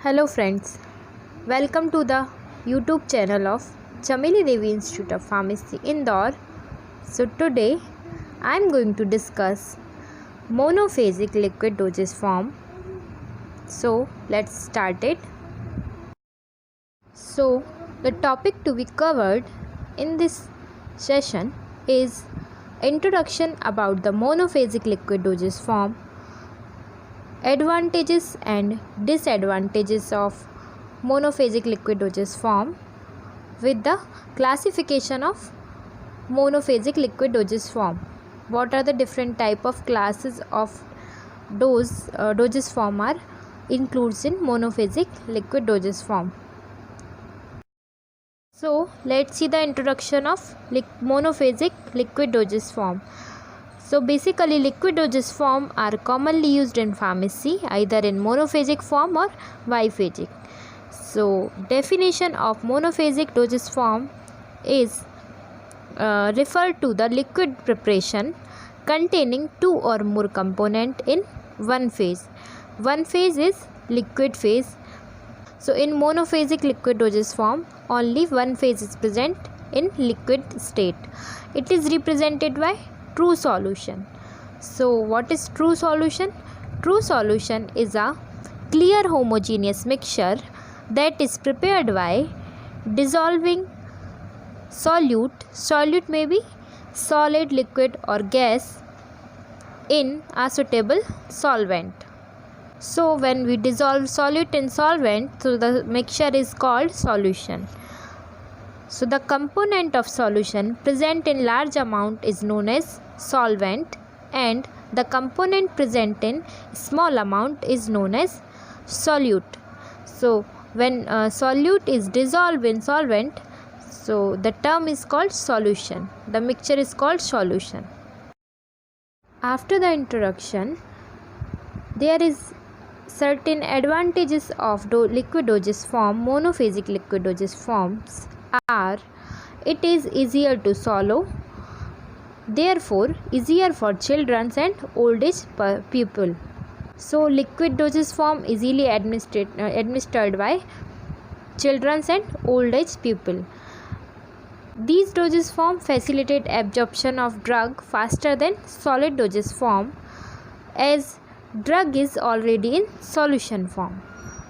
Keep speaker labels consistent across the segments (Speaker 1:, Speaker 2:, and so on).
Speaker 1: Hello friends, welcome to the YouTube channel of Chameli Devi Institute of Pharmacy Indore. So today I am going to discuss monophasic liquid dosage form. So let's start it. So the topic to be covered in this session is introduction about the monophasic liquid dosage form, advantages and disadvantages of monophasic liquid dosage form with the classification of monophasic liquid dosage form. What are the different type of classes of dosage form are includes in monophasic liquid dosage form. So let's see the introduction of monophasic liquid dosage form. So basically liquid dosage form are commonly used in pharmacy either in monophasic form or biphasic. So definition of monophasic dosage form is referred to the liquid preparation containing two or more component in one phase. One phase is liquid phase. So in monophasic liquid dosage form only one phase is present in liquid state. It is represented by true solution. So what is true solution? True solution is a clear homogeneous mixture that is prepared by dissolving solute may be solid, liquid or gas in a suitable solvent. So when we dissolve solute in solvent, so the mixture is called solution. So the component of solution present in large amount is known as solvent and the component present in small amount is known as solute. So when solute is dissolved in solvent, so the term is called solution. The mixture is called solution. After the introduction, there is certain advantages of liquid dosage form. Monophasic liquid dosage forms are it is easier to swallow, therefore easier for children and old age people. So liquid dosage form easily administered by children and old age people. These dosage form facilitate absorption of drug faster than solid dosage form as drug is already in solution form.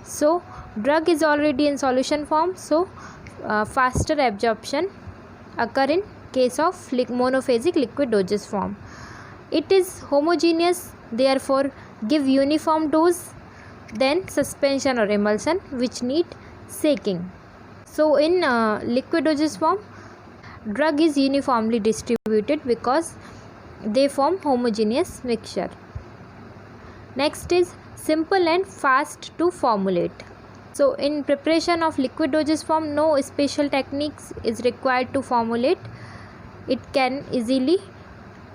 Speaker 1: So drug is already in solution form, so faster absorption occur in case of monophasic liquid dosage form. It is homogeneous, therefore give uniform dose than suspension or emulsion which need shaking. So in liquid dosage form, drug is uniformly distributed because they form homogeneous mixture. Next is simple and fast to formulate. So in preparation of liquid dosage form, no special techniques is required to formulate. It can easily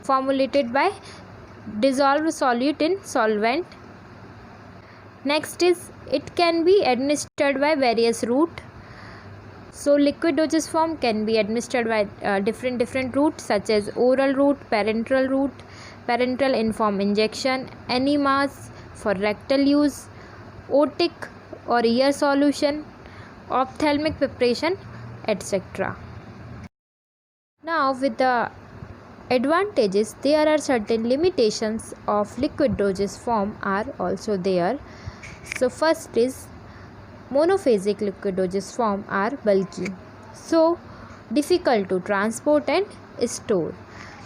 Speaker 1: formulated by dissolved solute in solvent. Next is it can be administered by various route. So liquid dosage form can be administered by different routes such as oral route, parenteral in form injection, enemas for rectal use, otic or ear solution, ophthalmic preparation, etc. Now with the advantages, there are certain limitations of liquid dosage form are also there. So first is monophasic liquid dosage form are bulky, so difficult to transport and store.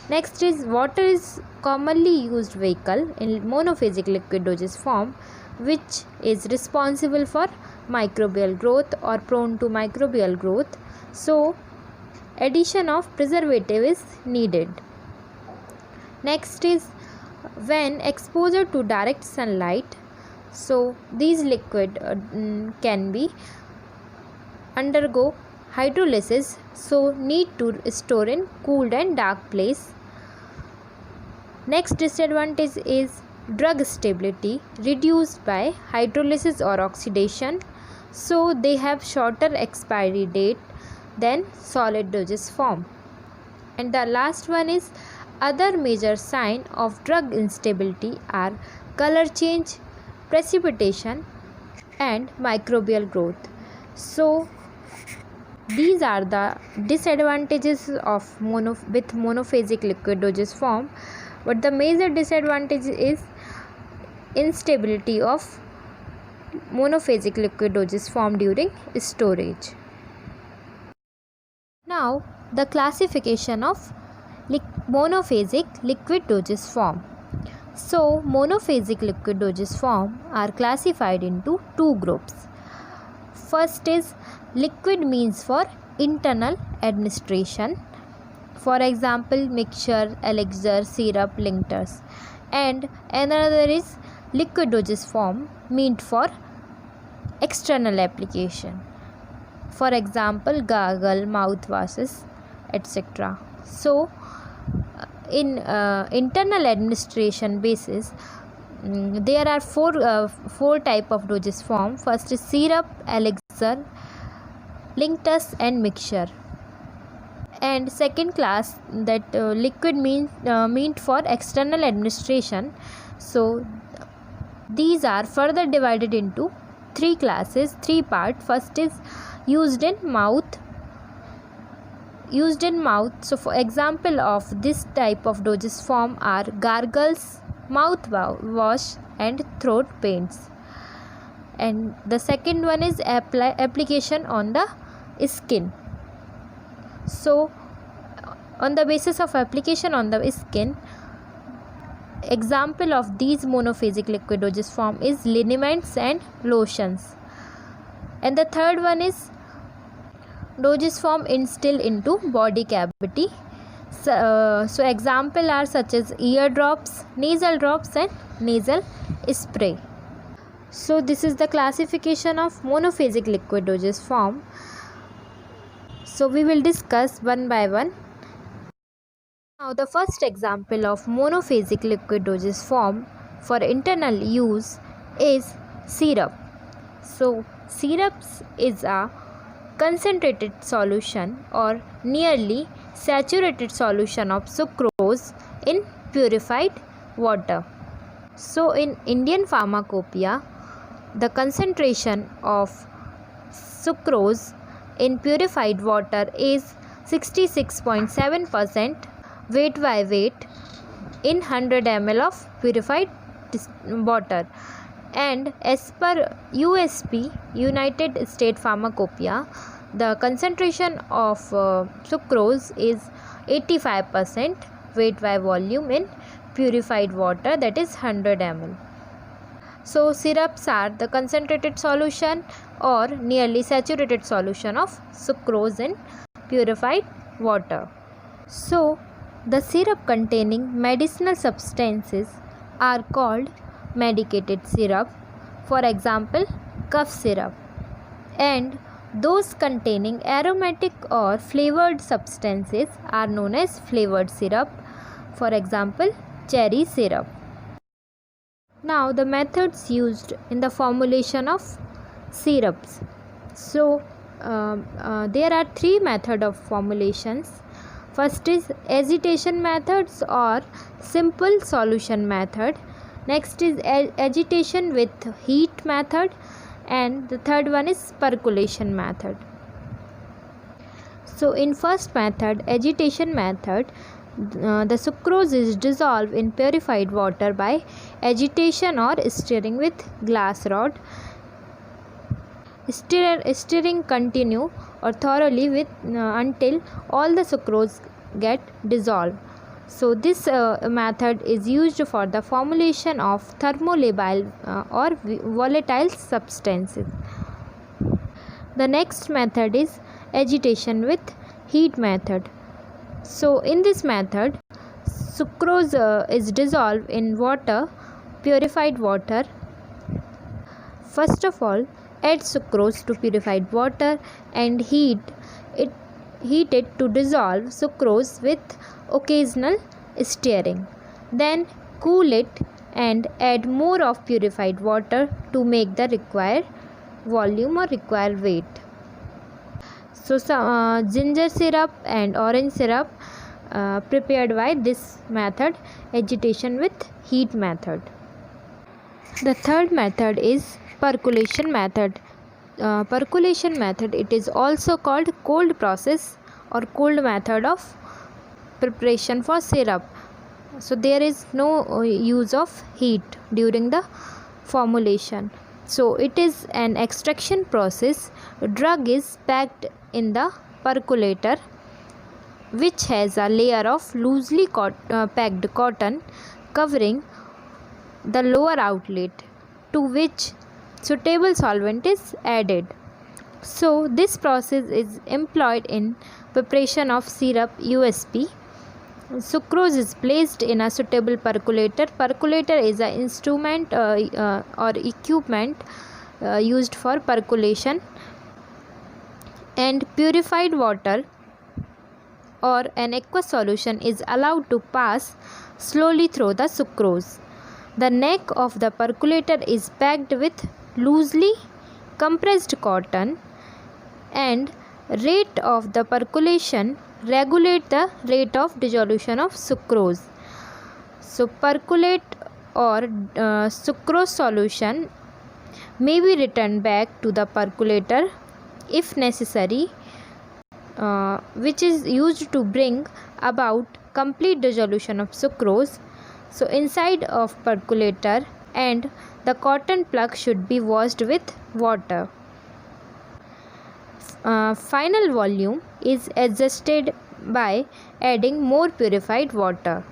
Speaker 1: Next is water is commonly used vehicle in monophasic liquid dosage form which is responsible for microbial growth or prone to microbial growth. So addition of preservative is needed. Next is when exposure to direct sunlight, so these liquid can be undergo hydrolysis, so need to store in cooled and dark place. Next disadvantage is drug stability reduced by hydrolysis or oxidation, so they have shorter expiry date than solid dosage form. And the last one is other major sign of drug instability are color change, precipitation, and microbial growth. So these are the disadvantages of monophasic liquid dosage form, but the major disadvantage is instability of monophasic liquid dosage form during storage. Now the classification of monophasic liquid dosage form. So monophasic liquid dosage form are classified into two groups. First is liquid means for internal administration, for example mixture, elixir, syrup, linctures, and another is liquid dosage form meant for external application, for example gargle, mouthwashes, etc. So in internal administration basis, there are four type of dosage form. First is syrup, elixir, linctus and mixture. And second class, that liquid meant for external administration. So these are further divided into three classes, three parts. First is used in mouth. So for example of this type of dosage form are gargles, mouthwash and throat paints. And the second one is application on the skin. So on the basis of application on the skin, example of these monophasic liquid dosage form is liniments and lotions. And the third one is dosage form instilled into body cavity. So example are such as ear drops, nasal drops and nasal spray. So this is the classification of monophasic liquid dosage form. So we will discuss one by one. Now the first example of monophasic liquid dosage form for internal use is syrup. So syrups is a concentrated solution or nearly saturated solution of sucrose in purified water. So in Indian pharmacopoeia, the concentration of sucrose in purified water is 66.7% weight by weight in 100 ml of purified water. And as per USP, United States Pharmacopoeia, the concentration of sucrose is 85% weight by volume in purified water, that is 100 ml. So syrups are the concentrated solution or nearly saturated solution of sucrose in purified water. So the syrup containing medicinal substances are called medicated syrup, for example cough syrup, and those containing aromatic or flavored substances are known as flavored syrup, for example cherry syrup. Now the methods used in the formulation of syrups. So there are three methods of formulations. First is agitation methods or simple solution method. Next is agitation with heat method, and the third one is percolation method. So in first method, agitation method, the sucrose is dissolved in purified water by agitation or stirring with glass rod. Stirring continue or thoroughly with until all the sucrose get dissolved. So this method is used for the formulation of thermolabile or volatile substances. The next method is agitation with heat method. So in this method, sucrose is dissolved in water, purified water. First of all, add sucrose to purified water and heat it to dissolve sucrose with occasional stirring. Then cool it and add more of purified water to make the required volume or required weight. So ginger syrup and orange syrup prepared by this method, agitation with heat method. The third method is Percolation method. Percolation method, it is also called cold process or cold method of preparation for syrup. So there is no use of heat during the formulation. So it is an extraction process. Drug is packed in the percolator, which has a layer of loosely packed cotton covering the lower outlet, to which suitable solvent is added. So this process is employed in preparation of syrup USP. Sucrose is placed in a suitable percolator. Percolator is an instrument or equipment used for percolation, and purified water or an aqueous solution is allowed to pass slowly through the sucrose. The neck of the percolator is packed with loosely compressed cotton, and rate of the percolation regulate the rate of dissolution of sucrose. So percolate or sucrose solution may be returned back to the percolator if necessary, which is used to bring about complete dissolution of sucrose. So inside of percolator and the cotton plug should be washed with water. Final volume is adjusted by adding more purified water.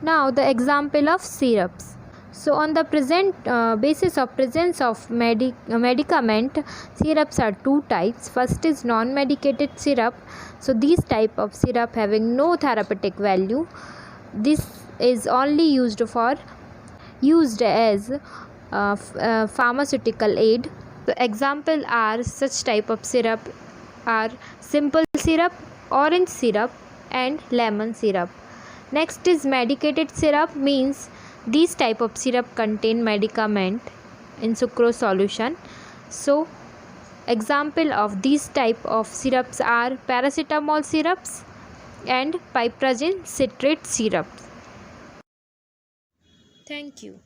Speaker 1: Now the example of syrups. So on the present basis of presence of medicament, syrups are two types. First is non-medicated syrup. So these type of syrup having no therapeutic value. This is only used as pharmaceutical aid. The example are such type of syrup are simple syrup, orange syrup, and lemon syrup. Next is medicated syrup, means these type of syrup contain medicament in sucrose solution. So example of these type of syrups are paracetamol syrups and piperacin citrate syrups. Thank you.